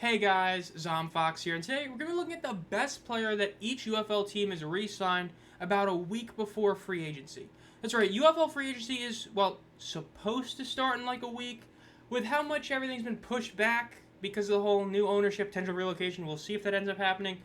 Hey guys, Zomfox here, and today we're going to be looking at the best player that each UFL team has re-signed about a week before free agency. That's right, UFL free agency is, well, supposed to start in like a week. With how much everything's been pushed back because of the whole new ownership, potential relocation, we'll see if that ends up happening.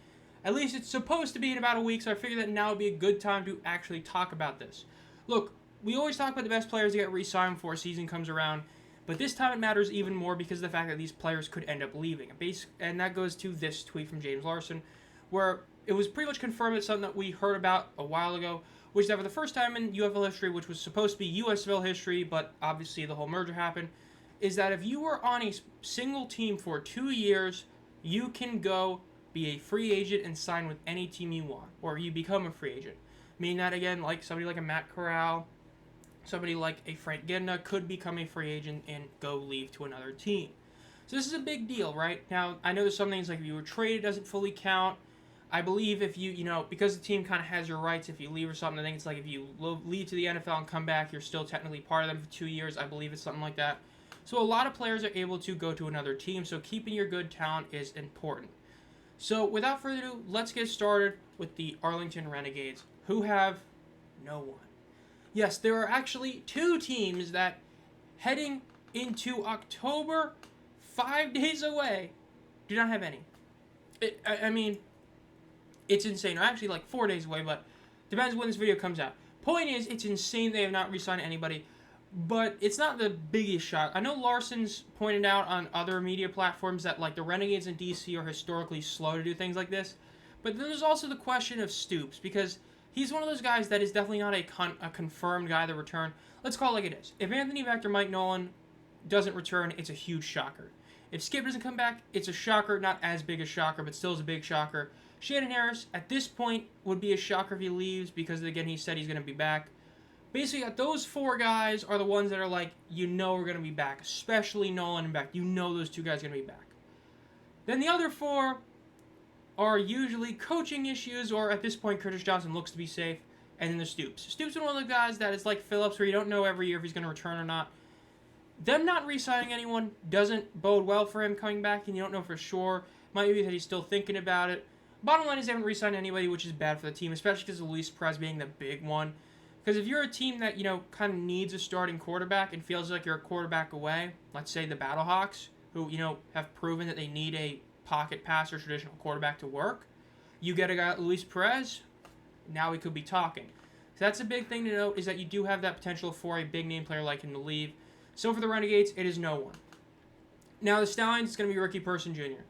At least it's supposed to be in about a week, so I figured that now would be a good time to actually talk about this. Look, we always talk about the best players to get re-signed before a season comes around. But this time it matters even more because of the fact that these players could end up leaving. And that goes to this tweet from James Larson, where it was pretty much confirmed that something that we heard about a while ago, which is that for the first time in UFL history, which was supposed to be USFL history, but obviously the whole merger happened, is that if you were on a single team for 2 years, you can go be a free agent and sign with any team you want, or you become a free agent. Meaning that, again, like somebody like a Matt Corral, somebody like a Frank Gidna could become a free agent and go leave to another team. So this is a big deal, right? Now, I know there's some things like if you were traded, it doesn't fully count. I believe if because the team kind of has your rights if you leave or something, I think it's like if you leave to the NFL and come back, you're still technically part of them for 2 years. I believe it's something like that. So a lot of players are able to go to another team, so keeping your good talent is important. So without further ado, let's get started with the Arlington Renegades, who have no one. Yes, there are actually 2 teams that, heading into October, 5 days away, do not have any. I mean, it's insane. Or actually, like 4 days away, but depends when this video comes out. Point is, it's insane they have not re-signed anybody, but it's not the biggest shock. I know Larson's pointed out on other media platforms that like the Renegades in DC are historically slow to do things like this, but then there's also the question of Stoops, because he's one of those guys that is definitely not a confirmed guy to return. Let's call it like it is. If Anthony Vector, Mike Nolan doesn't return, it's a huge shocker. If Skip doesn't come back, it's a shocker. Not as big a shocker, but still is a big shocker. Shannon Harris, at this point, would be a shocker if he leaves because, again, he said he's going to be back. Basically, those 4 guys are the ones that are like, we're going to be back. Especially Nolan and Beck. Those 2 guys are going to be back. Then the other 4 are usually coaching issues, or at this point, Curtis Johnson looks to be safe, and then the Stoops. Stoops is one of the guys that is like Phillips, where you don't know every year if he's going to return or not. Them not re-signing anyone doesn't bode well for him coming back, and you don't know for sure. Might be that he's still thinking about it. Bottom line is they haven't re-signed anybody, which is bad for the team, especially because of Luis Perez being the big one. Because if you're a team that, kind of needs a starting quarterback and feels like you're a quarterback away, let's say the Battlehawks, who, have proven that they need a pocket passer, traditional quarterback to work. You get a guy like Luis Perez, now we could be talking. So that's a big thing to note, is that you do have that potential for a big name player like him to leave. So for the Renegades, it is no one. Now the Stallions, it's going to be Ricky Person Jr.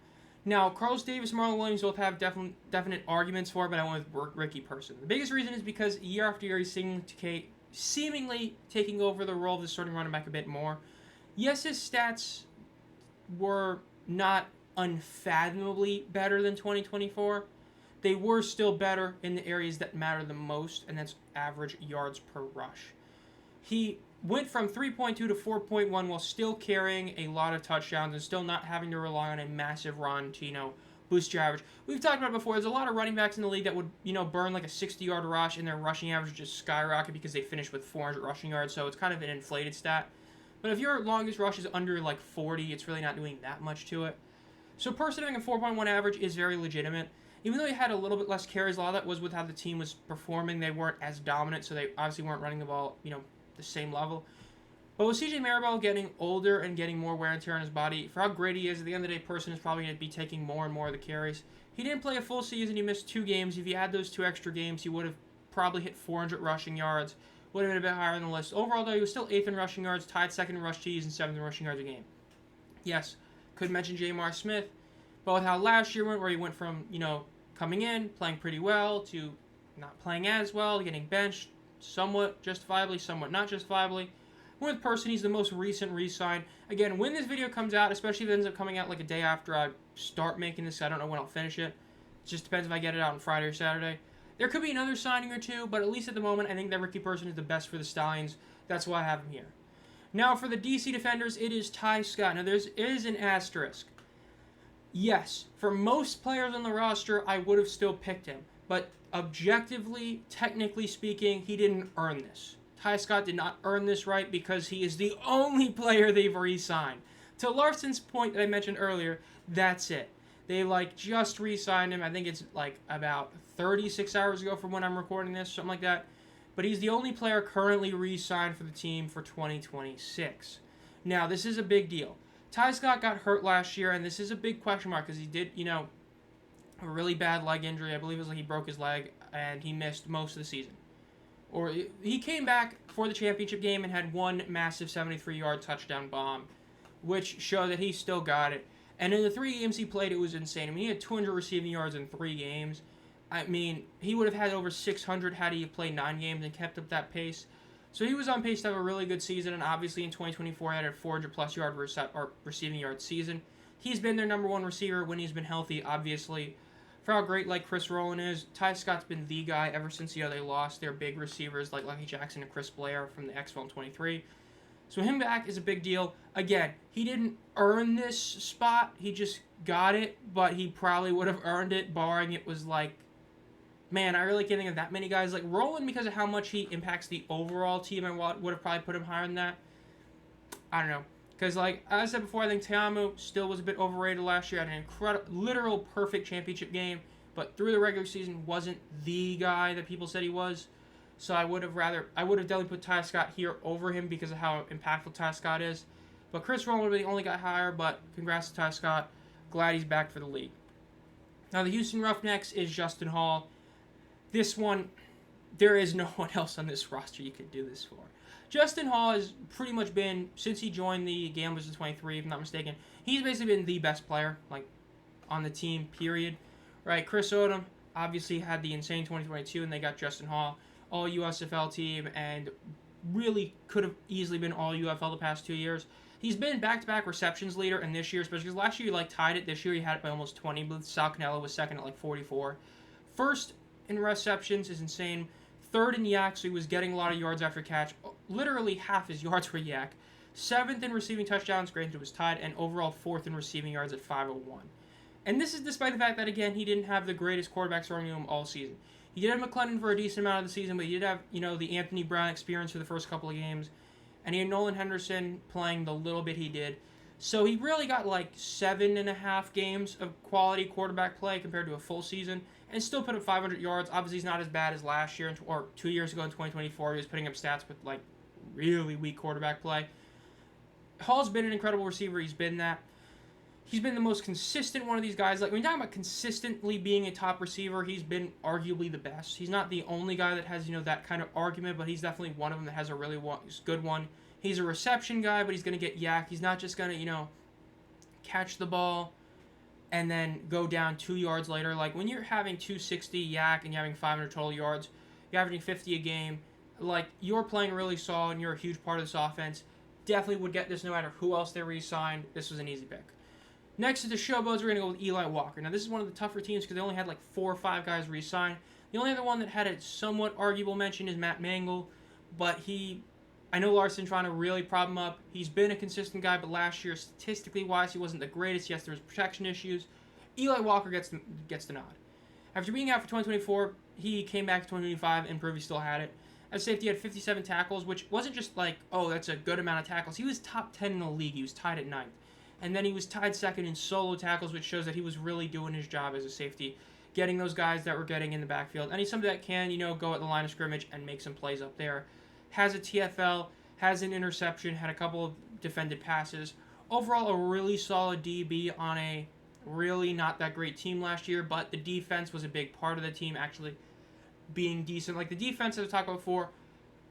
Now, Carlos Davis and Marlon Williams both have definite arguments for it, but I went with Ricky Person. The biggest reason is because year after year he's seemingly taking over the role of the starting running back a bit more. Yes, his stats were not unfathomably better than 2024. They were still better in the areas that matter the most, and that's average yards per rush. He went from 3.2 to 4.1 while still carrying a lot of touchdowns and still not having to rely on a massive run to, boost your average. We've talked about it before. There's a lot of running backs in the league that would, burn like a 60-yard rush, and their rushing average just skyrocket because they finished with 400 rushing yards, so it's kind of an inflated stat. But if your longest rush is under like 40, it's really not doing that much to it. So Person having a 4.1 average is very legitimate. Even though he had a little bit less carries, a lot of that was with how the team was performing. They weren't as dominant, so they obviously weren't running the ball, the same level. But with CJ Maribel getting older and getting more wear and tear on his body, for how great he is, at the end of the day, Person is probably going to be taking more and more of the carries. He didn't play a full season. He missed 2 games. If he had those 2 extra games, he would have probably hit 400 rushing yards. Would have been a bit higher on the list. Overall, though, he was still 8th in rushing yards, tied 2nd in rush TDs, and 7th in rushing yards a game. Yes, could mention Jamar Smith, but with how last year went, where he went from, coming in, playing pretty well, to not playing as well, getting benched, somewhat justifiably, somewhat not justifiably. With Person, he's the most recent re-sign. Again, when this video comes out, especially if it ends up coming out like a day after I start making this, I don't know when I'll finish it. It just depends if I get it out on Friday or Saturday. There could be another signing or 2, but at least at the moment, I think that Ricky Person is the best for the Stallions. That's why I have him here. Now, for the DC Defenders, it is Ty Scott. Now, there is an asterisk. Yes, for most players on the roster, I would have still picked him. But objectively, technically speaking, he didn't earn this. Ty Scott did not earn this right because he is the only player they've re-signed. To Larson's point that I mentioned earlier, that's it. They just re-signed him. I think it's about 36 hours ago from when I'm recording this, something like that. But he's the only player currently re-signed for the team for 2026. Now, this is a big deal. Ty Scott got hurt last year, and this is a big question mark because he did, a really bad leg injury. I believe it was he broke his leg, and he missed most of the season. Or he came back for the championship game and had one massive 73-yard touchdown bomb, which showed that he still got it. And in the 3 games he played, it was insane. I mean, he had 200 receiving yards in 3 games. I mean, he would have had over 600 had he played 9 games and kept up that pace. So he was on pace to have a really good season, and obviously in 2024 he had a 400-plus yard receiving yard season. He's been their number one receiver when he's been healthy, obviously. For how great Chris Rowland is, Ty Scott's been the guy ever since they lost their big receivers like Lucky Jackson and Chris Blair from the XFL in 23. So him back is a big deal. Again, he didn't earn this spot. He just got it, but he probably would have earned it, barring it was man, I really can't think of that many guys. Rowland, because of how much he impacts the overall team, I would have probably put him higher than that. I don't know. Because, as I said before, I think Te'amu still was a bit overrated last year. Had an incredible, literal perfect championship game, but through the regular season wasn't the guy that people said he was. So I would have definitely put Ty Scott here over him because of how impactful Ty Scott is. But Chris Rowland would be the only guy higher, but congrats to Ty Scott. Glad he's back for the league. Now, the Houston Roughnecks is Justin Hall. This one, there is no one else on this roster you could do this for. Justin Hall has pretty much been, since he joined the Gamblers in 23, if I'm not mistaken, he's basically been the best player, on the team, period. Right, Chris Odom obviously had the insane 2022, and they got Justin Hall, all USFL team, and really could have easily been all UFL the past 2 years. He's been back-to-back receptions leader, and this year, especially because last year he tied it. This year he had it by almost 20, but Sal Cannella was second at 44. First in receptions is insane. Third in yak, so he was getting a lot of yards after catch. Literally half his yards were yak. 7th in receiving touchdowns, granted was tied, and overall 4th in receiving yards at 501. And this is despite the fact that, again, he didn't have the greatest quarterback throwing him all season. He did have McClendon for a decent amount of the season, but he did have, the Anthony Brown experience for the first couple of games. And he had Nolan Henderson playing the little bit he did. So he really got 7.5 games of quality quarterback play compared to a full season, and still put up 500 yards. Obviously, he's not as bad as last year, or 2 years ago in 2024. He was putting up stats with really weak quarterback play. Hall's been an incredible receiver. He's been that. He's been the most consistent one of these guys. When you're talking about consistently being a top receiver, he's been arguably the best. He's not the only guy that has, that kind of argument, but he's definitely one of them that has a really good one. He's a reception guy, but he's going to get yak. He's not just going to, catch the ball and then go down 2 yards later. When you're having 260 yak and you're having 500 total yards, you're averaging 50 a game, you're playing really solid and you're a huge part of this offense. Definitely would get this no matter who else they re-signed. This was an easy pick. Next to the Showboats, we're going to go with Eli Walker. Now, this is one of the tougher teams because they only had 4 or 5 guys re-sign. The only other one that had a somewhat arguable mention is Matt Mangle, but I know Larson trying to really prop him up. He's been a consistent guy, but last year, statistically wise, he wasn't the greatest. Yes, there was protection issues. Eli Walker gets the nod. After being out for 2024, he came back to 2025 and proved he still had it. As safety, he had 57 tackles, which wasn't just that's a good amount of tackles. He was top 10 in the league. He was tied at 9th. And then he was tied second in solo tackles, which shows that he was really doing his job as a safety, getting those guys that were getting in the backfield. And he's somebody that can, go at the line of scrimmage and make some plays up there. Has a TFL, has an interception, had a couple of defended passes. Overall, a really solid DB on a really not that great team last year, but the defense was a big part of the team actually being decent. The defense, as I talked about before,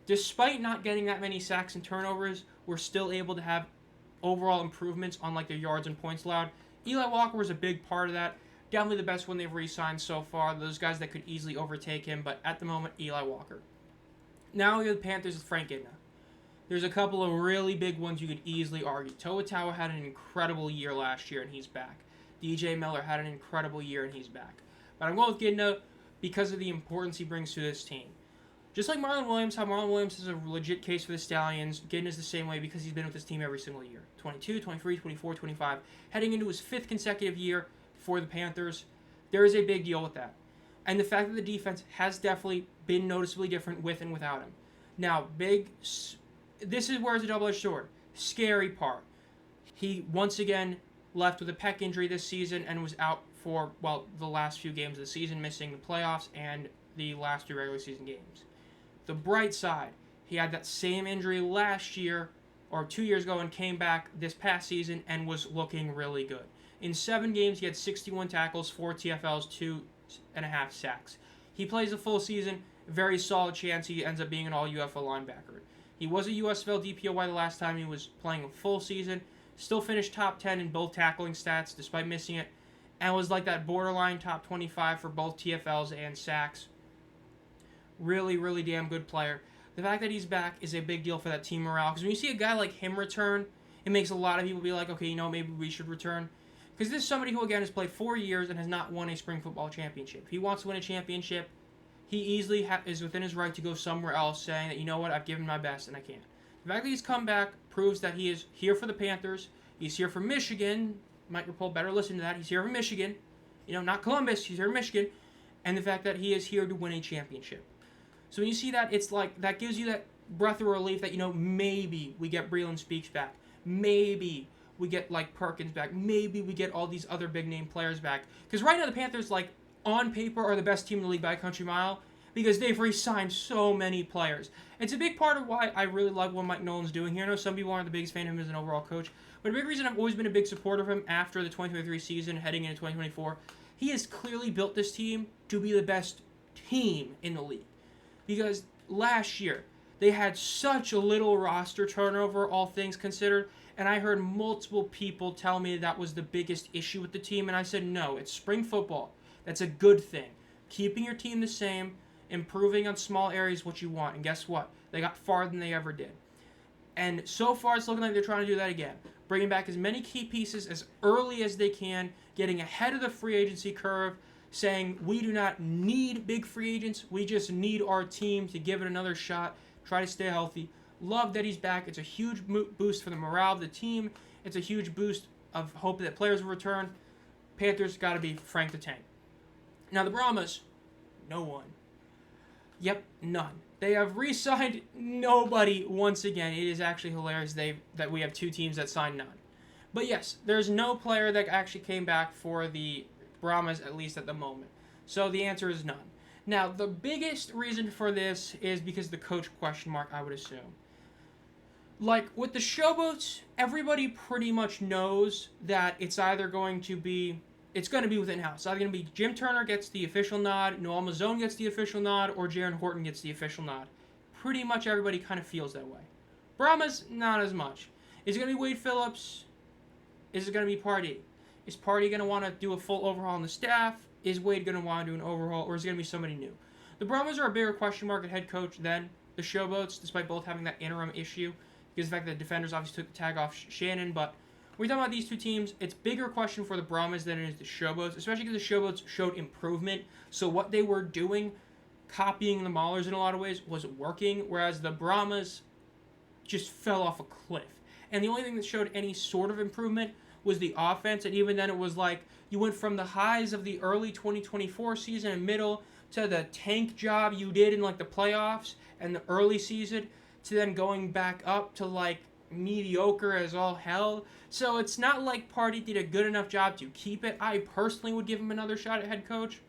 despite not getting that many sacks and turnovers, were still able to have overall improvements on their yards and points allowed. Eli Walker was a big part of that. Definitely the best one they've re-signed so far. Those guys that could easily overtake him, but at the moment, Eli Walker. Now we have the Panthers with Frank Idna. There's a couple of really big ones you could easily argue. Toa Taua had an incredible year last year, and he's back. DJ Miller had an incredible year, and he's back. But I'm going with Gidna because of the importance he brings to this team. Just like Marlon Williams, how Marlon Williams is a legit case for the Stallions, Gidna's the same way because he's been with this team every single year. 22, 23, 24, 25. Heading into his 5th consecutive year for the Panthers, there is a big deal with that. And the fact that the defense has definitely been noticeably different with and without him. Now, this is where it's a double-edged sword. Scary part. He once again left with a pec injury this season and was out for, well, the last few games of the season, missing the playoffs and the last 2 regular season games. The bright side, he had that same injury last year or 2 years ago and came back this past season and was looking really good. In 7 games, he had 61 tackles, 4 TFLs, 2.5 sacks. He plays a full season, very solid chance he ends up being an all UFL linebacker. He was a USFL DPOY the last time he was playing a full season, still finished top 10 in both tackling stats despite missing it, and was like that borderline top 25 for both TFLs and sacks. Really, really damn good player. The fact that he's back is a big deal for that team morale, because when you see a guy like him return, it makes a lot of people be like, okay, maybe we should return. Because this is somebody who, again, has played 4 years and has not won a spring football championship. If he wants to win a championship, he easily is within his right to go somewhere else, saying that, you know what, I've given my best and I can't. The fact that he's come back proves that he is here for the Panthers. He's here for Michigan. Mike Rapole better listen to that. He's here for Michigan. Not Columbus. He's here for Michigan. And the fact that he is here to win a championship. So when you see that, it's like, that gives you that breath of relief that, maybe we get Breland Speaks back. Maybe we get, Perkins back. Maybe we get all these other big-name players back. Because right now the Panthers, on paper, are the best team in the league by a country mile because they've re-signed so many players. It's a big part of why I really love what Mike Nolan's doing here. I know some people aren't the biggest fan of him as an overall coach, but a big reason I've always been a big supporter of him after the 2023 season, heading into 2024, he has clearly built this team to be the best team in the league. Because last year, they had such a little roster turnover, all things considered, and I heard multiple people tell me that was the biggest issue with the team, and I said, no, it's spring football. That's a good thing. Keeping your team the same, improving on small areas, what you want. And guess what? They got farther than they ever did. And so far, it's looking like they're trying to do that again. Bringing back as many key pieces as early as they can, getting ahead of the free agency curve, saying we do not need big free agents. We just need our team to give it another shot, try to stay healthy. Love that he's back. It's a huge boost for the morale of the team. It's a huge boost of hope that players will return. Panthers got to be Frank the Tank. Now, the Brahmas, no one. Yep, none. They have re-signed nobody once again. It is actually hilarious that we have 2 teams that signed none. But yes, there's no player that actually came back for the Brahmas, at least at the moment. So the answer is none. Now, the biggest reason for this is because the coach question mark, I would assume. With the Showboats, everybody pretty much knows that it's either going to be within house. It's either going to be Jim Turner gets the official nod, Noel Mazzone gets the official nod, or Jaron Horton gets the official nod. Pretty much everybody kind of feels that way. Brahmas, not as much. Is it going to be Wade Phillips? Is it going to be Pardee? Is Pardee going to want to do a full overhaul on the staff? Is Wade going to want to do an overhaul, or is it going to be somebody new? The Brahmas are a bigger question mark at head coach than the Showboats, despite both having that interim issue, because of the fact that the defenders obviously took the tag off Shannon, but when we're talking about these 2 teams, it's bigger question for the Brahmas than it is the Showboats, especially because the Showboats showed improvement. So what they were doing, copying the Maulers in a lot of ways, was working, whereas the Brahmas just fell off a cliff. And the only thing that showed any sort of improvement was the offense, and even then it was like you went from the highs of the early 2024 season and middle to the tank job you did in the playoffs and the early season to then going back up to mediocre as all hell. So it's not like Pardee did a good enough job to keep it. I personally would give him another shot at head coach.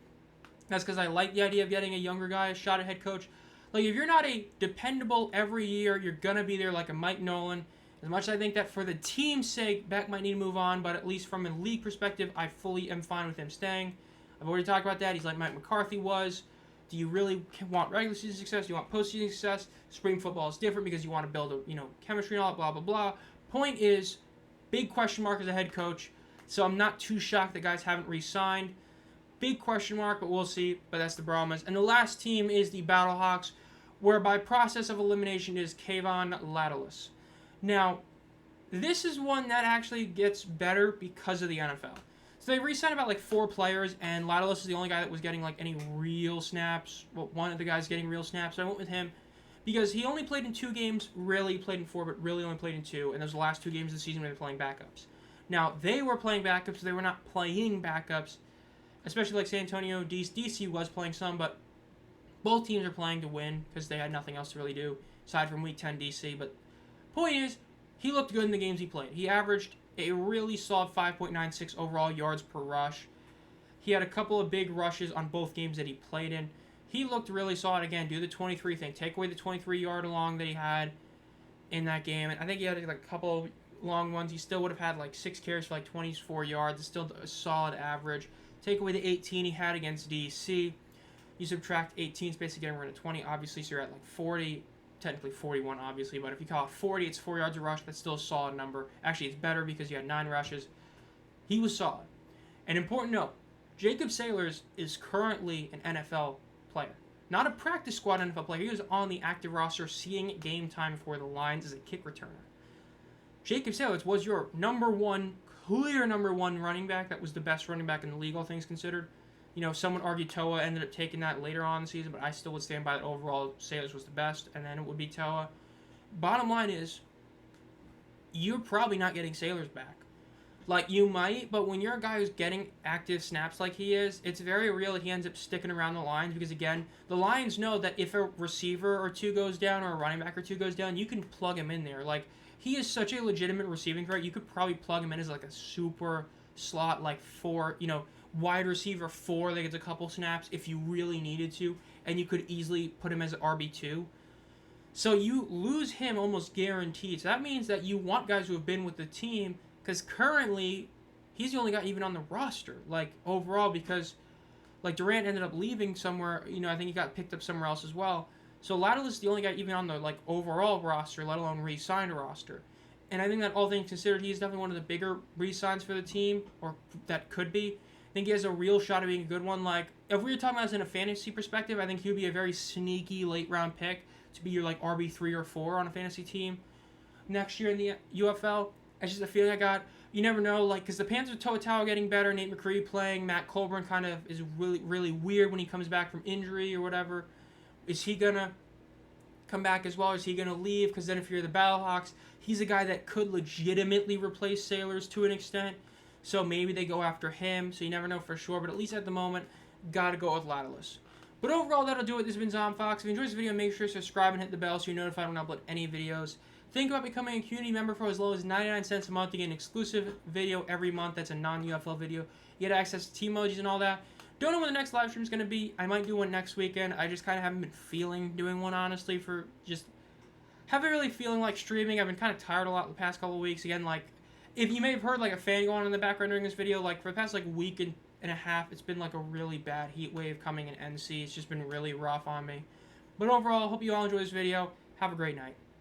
That's because I like the idea of getting a younger guy a shot at head coach. If you're not a dependable every year, you're going to be there like a Mike Nolan. As much as I think that for the team's sake, Beck might need to move on, but at least from a league perspective, I fully am fine with him staying. I've already talked about that. He's like Mike McCarthy was. Do you really want regular season success? Do you want postseason success? Spring football is different because you want to build chemistry and all that, blah, blah, blah. Point is, big question mark as a head coach, so I'm not too shocked that guys haven't re-signed. Big question mark, but we'll see. But that's the Brahmas. And the last team is the Battlehawks, where by process of elimination is Kayvon Lattilus. Now, this is one that actually gets better because of the NFL. So they re-signed about 4 players, and Lattilus is the only guy that was getting any real snaps. Well, one of the guys getting real snaps. So I went with him because he only played in 2 games, really played in 4, but really only played in 2, and those were the last 2 games of the season when they were playing backups. Now, they were playing backups, so they were not playing backups, especially San Antonio. DC was playing some, but both teams are playing to win because they had nothing else to really do aside from Week 10 DC. But point is, he looked good in the games he played. He averaged A really solid 5.96 overall yards per rush. He had a couple of big rushes on both games that he played in. He looked really solid. Again, do the 23 thing. Take away the 23-yard long that he had in that game. And I think he had like a couple of long ones. He still would have had like 6 carries for like 24 yards. It's still a solid average. Take away the 18 he had against DC. You subtract 18, it's basically getting rid of 20, obviously, so you're at like 40. Technically 41, obviously, but if you call it 40, it's 4 yards a rush. That's still a solid number. Actually, it's better because you had 9 rushes. He was solid. An important note, Jacob Sailors is currently an NFL player. Not a practice squad NFL player. He was on the active roster seeing game time for the Lions as a kick returner. Jacob Sailors was your clear number one running back. That was the best running back in the league, all things considered. You know, someone argued Toa ended up taking that later on in the season, but I still would stand by that overall. Sailors was the best, and then it would be Toa. Bottom line is, you're probably not getting Sailors back. Like, you might, but when you're a guy who's getting active snaps like he is, it's very real that he ends up sticking around the Lions because, again, the Lions know that if a receiver or two goes down or a running back or two goes down, you can plug him in there. Like, he is such a legitimate receiving threat. You could probably plug him in as, like, a super slot, like, wide receiver 4 that gets a couple snaps if you really needed to, and you could easily put him as an RB2. So you lose him almost guaranteed. So that means that you want guys who have been with the team, because currently he's the only guy even on the roster, like, overall, because, like, Durant ended up leaving somewhere. You know, I think he got picked up somewhere else as well. So Lattell is the only guy even on the, like, overall roster, let alone re-signed roster. And I think that all things considered, he's definitely one of the bigger re-signs for the team, or that could be. I think he has a real shot of being a good one. Like, if we were talking about this in a fantasy perspective, I think he would be a very sneaky late-round pick to be your, like, RB3 or 4 on a fantasy team next year in the UFL. That's just a feeling I got. You never know, like, because the Panthers with Toa getting better, Nate McCree playing, Matt Colburn kind of is really, really weird when he comes back from injury or whatever. Is he going to come back as well? Is he going to leave? Because then if you're the Battlehawks, he's a guy that could legitimately replace Sailors to an extent. So maybe they go after him. So you never know for sure. But at least at the moment, got to go with Lattilus. But overall, that'll do it. This has been ZomFox. If you enjoyed this video, make sure to subscribe and hit the bell so you're notified when I upload any videos. Think about becoming a community member for as low as 99 cents a month to get an exclusive video every month. That's a non-UFL video. You get access to T-emojis and all that. Don't know when the next live stream is going to be. I might do one next weekend. I just kind of haven't been feeling doing one, honestly, for just haven't really feeling like streaming. I've been kind of tired a lot the past couple of weeks. Again, like, if you may have heard like a fan going on in the background during this video, like for the past like week and a half, it's been like a really bad heat wave coming in NC. It's just been really rough on me. But overall, hope you all enjoy this video. Have a great night.